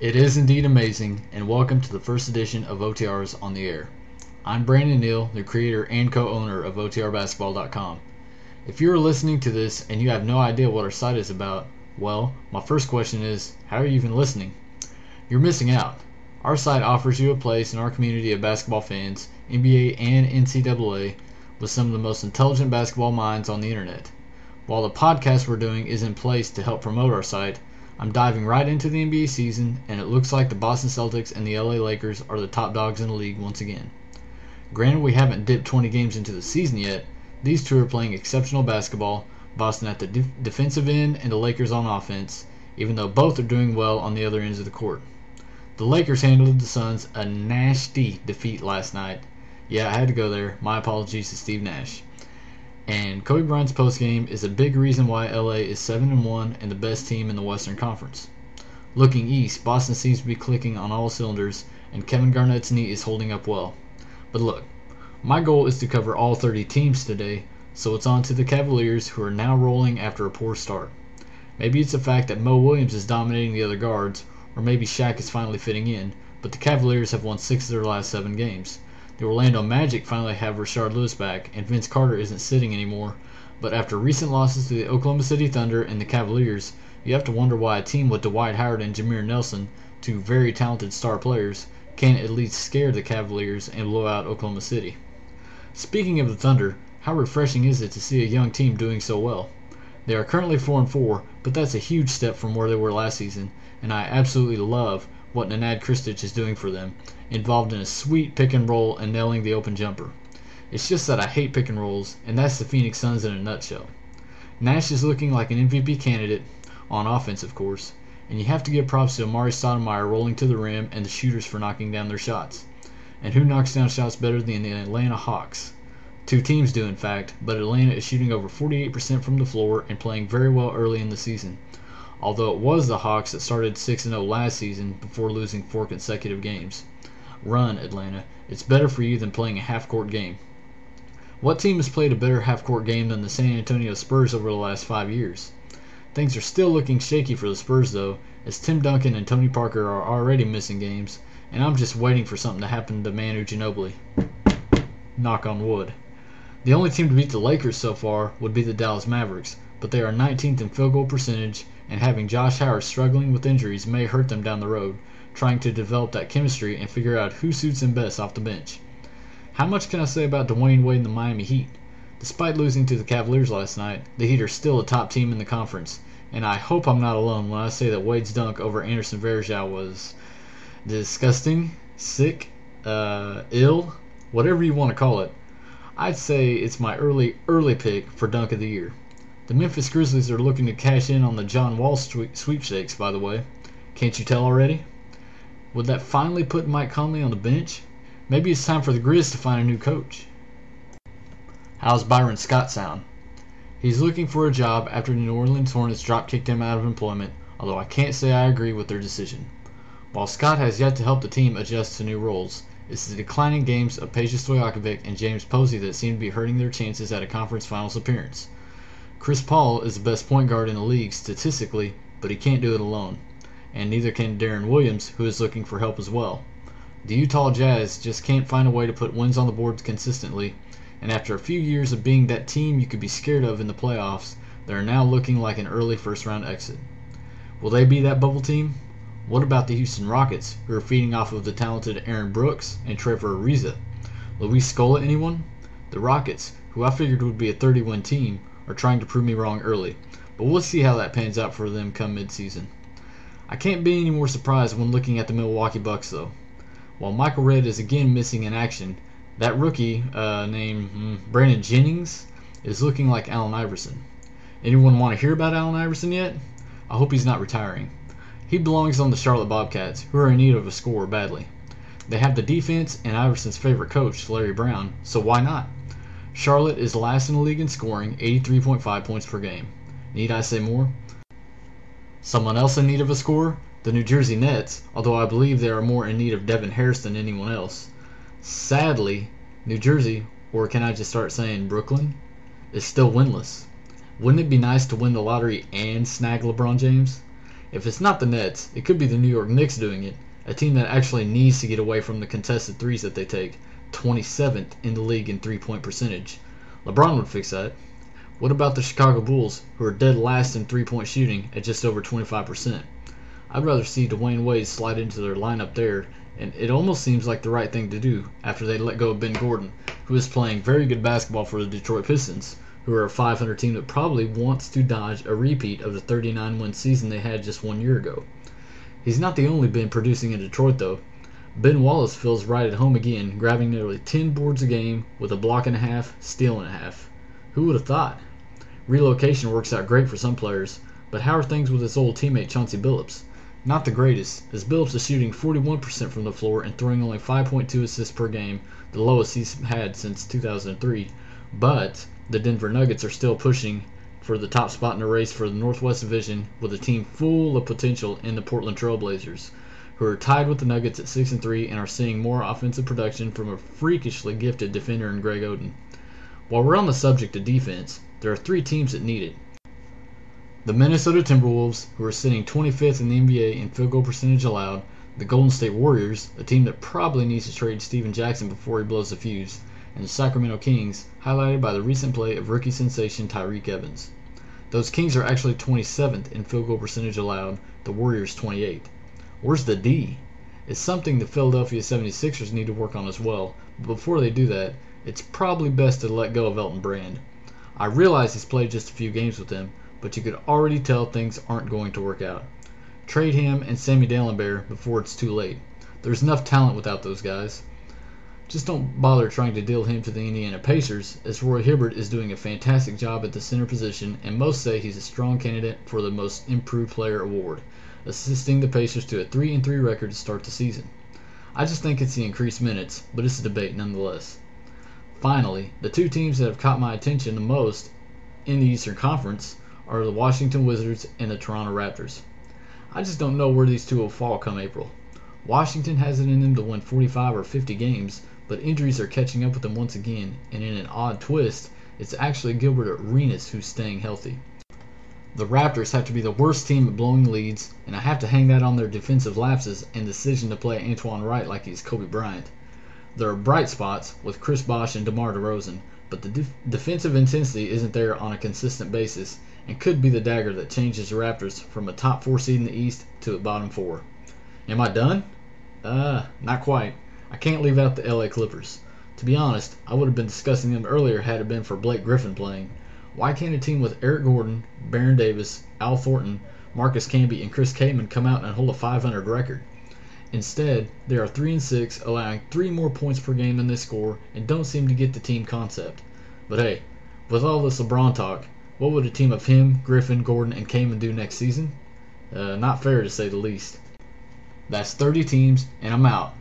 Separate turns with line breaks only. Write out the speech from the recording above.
It is indeed amazing, and welcome to the first edition of OTRs on the Air. I'm Brandon Neal, the creator and co-owner of OTRbasketball.com. If you're listening to this and you have no idea what our site is about, well, my first question is, how are you even listening? You're missing out. Our site offers you a place in our community of basketball fans, NBA and NCAA, with some of the most intelligent basketball minds on the internet. While the podcast we're doing is in place to help promote our site, I'm diving right into the NBA season, and it looks like the Boston Celtics and the LA Lakers are the top dogs in the league once again. Granted, we haven't dipped 20 games into the season yet. These two are playing exceptional basketball, Boston at the defensive end and the Lakers on offense, even though both are doing well on the other ends of the court. The Lakers handled the Suns a nasty defeat last night. Yeah, I had to go there. My apologies to Steve Nash. And Kobe Bryant's postgame is a big reason why LA is 7-1 and the best team in the Western Conference. Looking east, Boston seems to be clicking on all cylinders, and Kevin Garnett's knee is holding up well. But look, my goal is to cover all 30 teams today, so it's on to the Cavaliers, who are now rolling after a poor start. Maybe it's the fact that Mo Williams is dominating the other guards, or maybe Shaq is finally fitting in, but the Cavaliers have won 6 of their last 7 games. The Orlando Magic finally have Rashard Lewis back, and Vince Carter isn't sitting anymore, but after recent losses to the Oklahoma City Thunder and the Cavaliers, you have to wonder why a team with Dwight Howard and Jameer Nelson, two very talented star players, can't at least scare the Cavaliers and blow out Oklahoma City. Speaking of the Thunder, how refreshing is it to see a young team doing so well? They are currently 4-4, but that's a huge step from where they were last season, and I absolutely love what Nenad Kristic is doing for them, involved in a sweet pick and roll and nailing the open jumper. It's just that I hate pick and rolls, and that's the Phoenix Suns in a nutshell. Nash is looking like an MVP candidate, on offense of course, and you have to give props to Amari Stoudemire rolling to the rim and the shooters for knocking down their shots. And who knocks down shots better than the Atlanta Hawks? Two teams do in fact, but Atlanta is shooting over 48% from the floor and playing very well early in the season. Although it was the Hawks that started 6-0 last season before losing 4 consecutive games. Run, Atlanta. It's better for you than playing a half-court game. What team has played a better half-court game than the San Antonio Spurs over the last 5 years? Things are still looking shaky for the Spurs though, as Tim Duncan and Tony Parker are already missing games, and I'm just waiting for something to happen to Manu Ginobili. Knock on wood. The only team to beat the Lakers so far would be the Dallas Mavericks, but they are 19th in field goal percentage, and having Josh Howard struggling with injuries may hurt them down the road, trying to develop that chemistry and figure out who suits him best off the bench. How much can I say about Dwayne Wade and the Miami Heat? Despite losing to the Cavaliers last night, the Heat are still a top team in the conference, and I hope I'm not alone when I say that Wade's dunk over Anderson Varejao was disgusting, sick, ill, whatever you want to call it. I'd say it's my early pick for Dunk of the Year. The Memphis Grizzlies are looking to cash in on the John Wall sweepstakes, by the way. Can't you tell already? Would that finally put Mike Conley on the bench? Maybe it's time for the Grizz to find a new coach. How's Byron Scott sound? He's looking for a job after the New Orleans Hornets drop-kicked him out of employment, although I can't say I agree with their decision. While Scott has yet to help the team adjust to new roles, it's the declining games of Peja Stojakovic and James Posey that seem to be hurting their chances at a conference finals appearance. Chris Paul is the best point guard in the league statistically, but he can't do it alone. And neither can Deron Williams, who is looking for help as well. The Utah Jazz just can't find a way to put wins on the board consistently, and after a few years of being that team you could be scared of in the playoffs, they are now looking like an early first-round exit. Will they be that bubble team? What about the Houston Rockets, who are feeding off of the talented Aaron Brooks and Trevor Ariza? Luis Scola anyone? The Rockets, who I figured would be a 30-win team, are trying to prove me wrong early, but we'll see how that pans out for them come mid-season. I can't be any more surprised when looking at the Milwaukee Bucks though. While Michael Redd is again missing in action, that rookie named Brandon Jennings is looking like Allen Iverson. Anyone want to hear about Allen Iverson yet? I hope he's not retiring. He belongs on the Charlotte Bobcats, who are in need of a scorer badly. They have the defense and Iverson's favorite coach, Larry Brown, so why not? Charlotte is last in the league in scoring, 83.5 points per game. Need I say more? Someone else in need of a scorer? The New Jersey Nets, although I believe they are more in need of Devin Harris than anyone else. Sadly, New Jersey, or can I just start saying Brooklyn, is still winless. Wouldn't it be nice to win the lottery and snag LeBron James? If it's not the Nets, it could be the New York Knicks doing it, a team that actually needs to get away from the contested threes that they take, 27th in the league in three-point percentage. LeBron would fix that. What about the Chicago Bulls, who are dead last in three-point shooting at just over 25%? I'd rather see Dwayne Wade slide into their lineup there, and it almost seems like the right thing to do after they let go of Ben Gordon, who is playing very good basketball for the Detroit Pistons, who are a 500 team that probably wants to dodge a repeat of the 39-win season they had just 1 year ago. He's not the only Ben producing in Detroit, though. Ben Wallace feels right at home again, grabbing nearly 10 boards a game with a block and a half, steal and a half. Who would have thought? Relocation works out great for some players, but how are things with his old teammate Chauncey Billups? Not the greatest, as Billups is shooting 41% from the floor and throwing only 5.2 assists per game, the lowest he's had since 2003. But the Denver Nuggets are still pushing for the top spot in the race for the Northwest Division, with a team full of potential in the Portland Trail Blazers, who are tied with the Nuggets at 6-3 and are seeing more offensive production from a freakishly gifted defender in Greg Oden. While we're on the subject of defense, there are three teams that need it. The Minnesota Timberwolves, who are sitting 25th in the NBA in field goal percentage allowed, the Golden State Warriors, a team that probably needs to trade Steven Jackson before he blows the fuse, and the Sacramento Kings, highlighted by the recent play of rookie sensation Tyreke Evans. Those Kings are actually 27th in field goal percentage allowed, the Warriors 28th. Where's the D? It's something the Philadelphia 76ers need to work on as well, but before they do that, it's probably best to let go of Elton Brand. I realize he's played just a few games with them, but you could already tell things aren't going to work out. Trade him and Sammy Dalembert before it's too late. There's enough talent without those guys. Just don't bother trying to deal him to the Indiana Pacers, as Roy Hibbert is doing a fantastic job at the center position, and most say he's a strong candidate for the Most Improved Player award, assisting the Pacers to a 3-3 record to start the season. I just think it's the increased minutes, but it's a debate nonetheless. Finally, the two teams that have caught my attention the most in the Eastern Conference are the Washington Wizards and the Toronto Raptors. I just don't know where these two will fall come April. Washington has it in them to win 45 or 50 games, but injuries are catching up with them once again, and in an odd twist, it's actually Gilbert Arenas who's staying healthy. The Raptors have to be the worst team at blowing leads, and I have to hang that on their defensive lapses and decision to play Antoine Wright like he's Kobe Bryant. There are bright spots with Chris Bosh and DeMar DeRozan, but the defensive intensity isn't there on a consistent basis, and could be the dagger that changes the Raptors from a top 4 seed in the East to a bottom 4. Am I done? Not quite. I can't leave out the LA Clippers. To be honest, I would have been discussing them earlier had it been for Blake Griffin playing. Why can't a team with Eric Gordon, Baron Davis, Al Thornton, Marcus Camby, and Chris Kaman come out and hold a 500 record? Instead, they are 3-6, allowing 3 more points per game than they score, and don't seem to get the team concept. But hey, with all this LeBron talk, what would a team of him, Griffin, Gordon, and Kaman do next season? Not fair to say the least. That's 30 teams, and I'm out.